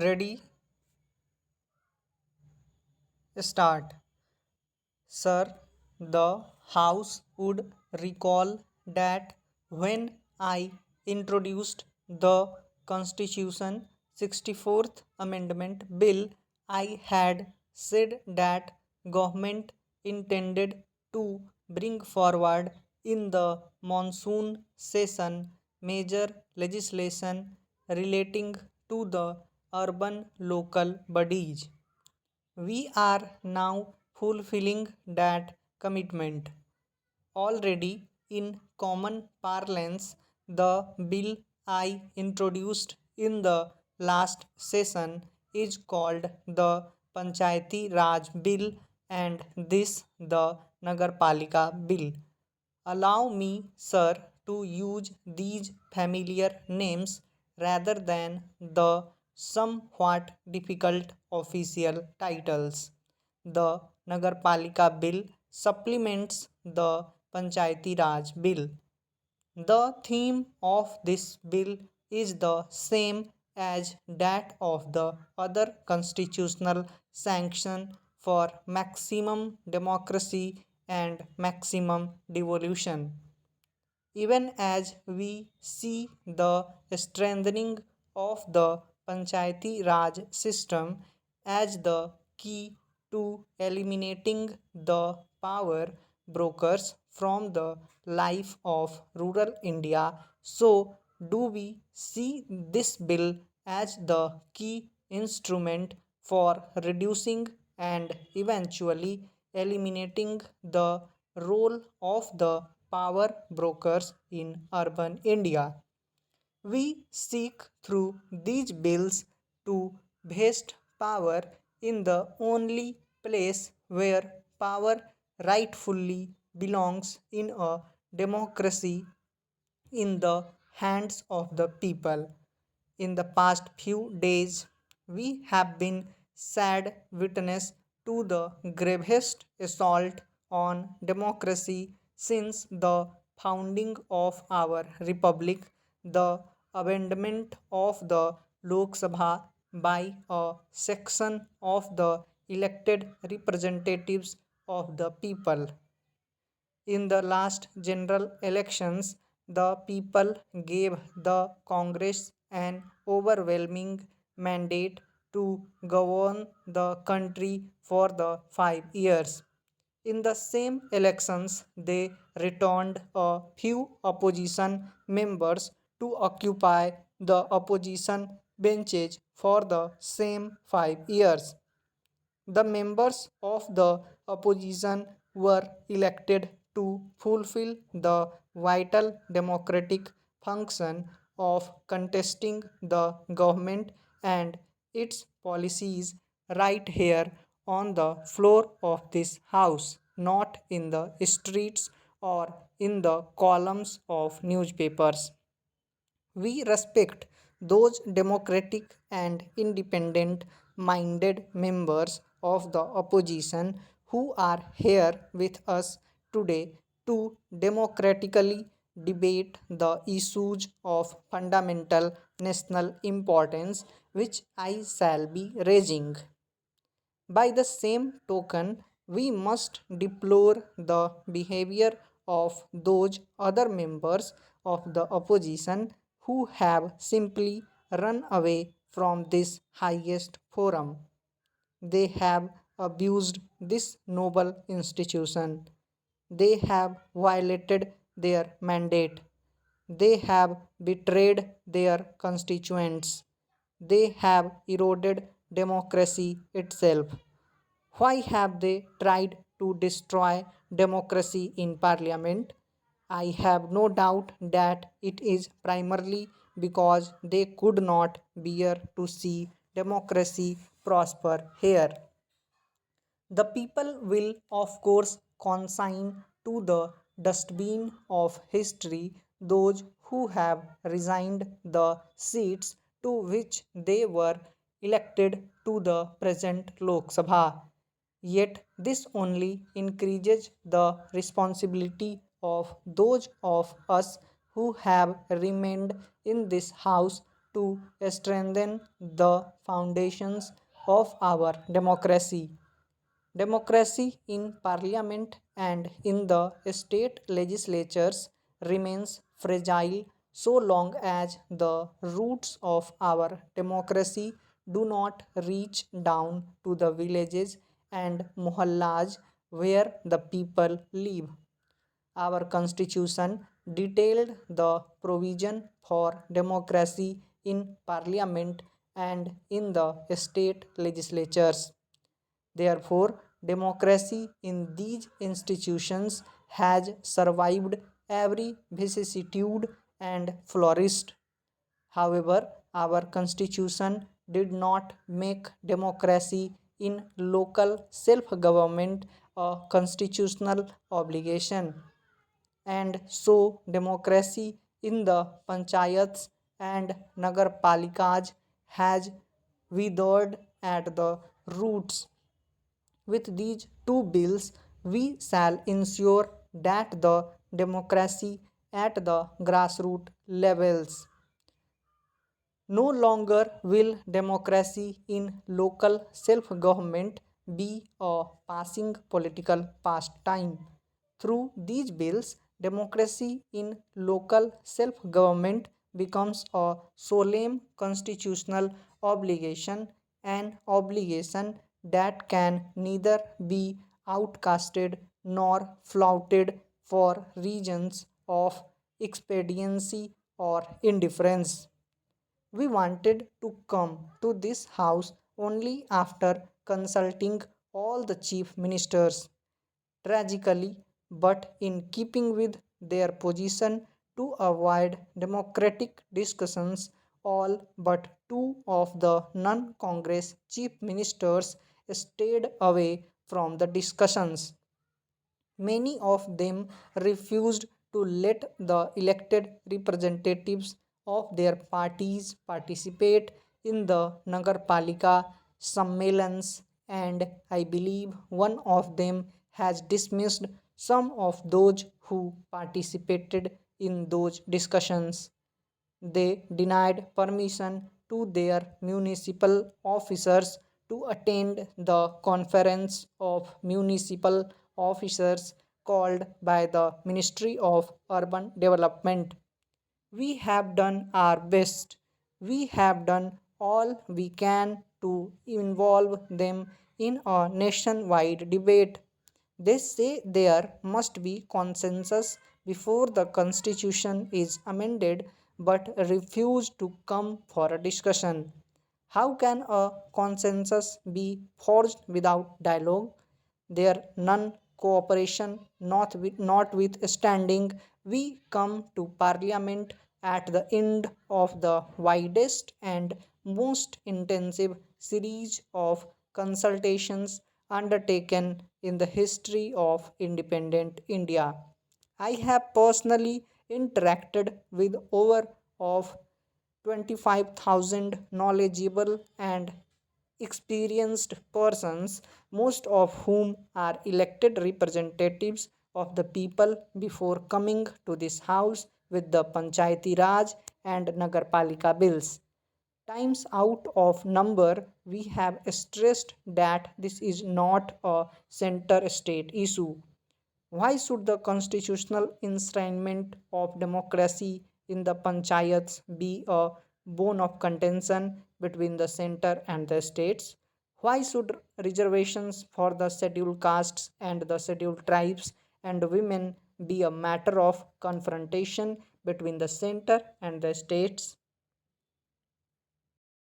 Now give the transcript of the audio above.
Ready? Start. Sir, the House would recall that when I introduced the Constitution 64th Amendment Bill, I had said that government intended to bring forward in the monsoon session major legislation relating to the urban local bodies. We are now fulfilling that commitment. Already, in common parlance, the bill I introduced in the last session is called the Panchayati Raj Bill and this the Nagarpalika Bill. Allow me, sir, to use these familiar names rather than the somewhat difficult official titles. The Nagarpalika Bill supplements the Panchayati Raj Bill. The theme of this bill is the same as that of the other constitutional sanction for maximum democracy and maximum devolution. Even as we see the strengthening of the Panchayati Raj system as the key to eliminating the power brokers from the life of rural India, so do we see this bill as the key instrument for reducing and eventually eliminating the role of the power brokers in urban India. We seek through these bills to vest power in the only place where power rightfully belongs in a democracy, in the hands of the people. In the past few days, we have been sad witness to the gravest assault on democracy since the founding of our republic, the abandonment of the Lok Sabha by a section of the elected representatives of the people. In the last general elections, the people gave the Congress an overwhelming mandate to govern the country for the 5 years. In the same elections, they returned a few opposition members to occupy the opposition benches for the same 5 years. The members of the opposition were elected to fulfill the vital democratic function of contesting the government and its policies right here on the floor of this house, not in the streets or in the columns of newspapers. We respect those democratic and independent minded members of the opposition who are here with us today to democratically debate the issues of fundamental national importance which I shall be raising. By the same token, we must deplore the behavior of those other members of the opposition who have simply run away from this highest forum. They have abused this noble institution. They have violated their mandate. They have betrayed their constituents. They have eroded democracy itself. Why have they tried to destroy democracy in parliament? I have no doubt that it is primarily because they could not bear to see democracy prosper here. The people will, of course, consign to the dustbin of history those who have resigned the seats to which they were elected to the present Lok Sabha. Yet, this only increases the responsibility of those of us who have remained in this house to strengthen the foundations of our democracy. Democracy in parliament and in the state legislatures remains fragile so long as the roots of our democracy do not reach down to the villages and mohallas where the people live. Our constitution detailed the provision for democracy in parliament and in the state legislatures. Therefore, democracy in these institutions has survived every vicissitude and flourished. However, our constitution did not make democracy in local self government a constitutional obligation, and so democracy in the panchayats and nagarpalikas has withered at the roots. With these two bills, we shall ensure that the democracy at the grassroots levels. No longer will democracy in local self government be a passing political pastime. Through these bills, democracy in local self government becomes a solemn constitutional obligation, an obligation that can neither be outcasted nor flouted for reasons of expediency or indifference. We wanted to come to this house only after consulting all the chief ministers. Tragically, but in keeping with their position to avoid democratic discussions, all but two of the non Congress chief ministers stayed away from the discussions. Many of them refused to let the elected representatives of their parties participate in the Nagarpalika Sammelans, and I believe one of them has dismissed some of those who participated in those discussions. They denied permission to their municipal officers to attend the conference of municipal officers called by the Ministry of Urban Development. We have done our best. We have done all we can to involve them in a nationwide debate. They say there must be consensus before the constitution is amended but refuse to come for a discussion. How can a consensus be forged without dialogue? Their non cooperation notwithstanding, we come to Parliament at the end of the widest and most intensive series of consultations undertaken in the history of independent India. I have personally interacted with over of 25,000 knowledgeable and experienced persons, most of whom are elected representatives of the people before coming to this house with the Panchayati Raj and Nagarpalika bills. Times out of number, we have stressed that this is not a center state issue. Why should the constitutional enshrinement of democracy in the panchayats be a bone of contention between the center and the states? Why should reservations for the scheduled castes and the scheduled tribes and women be a matter of confrontation between the center and the states?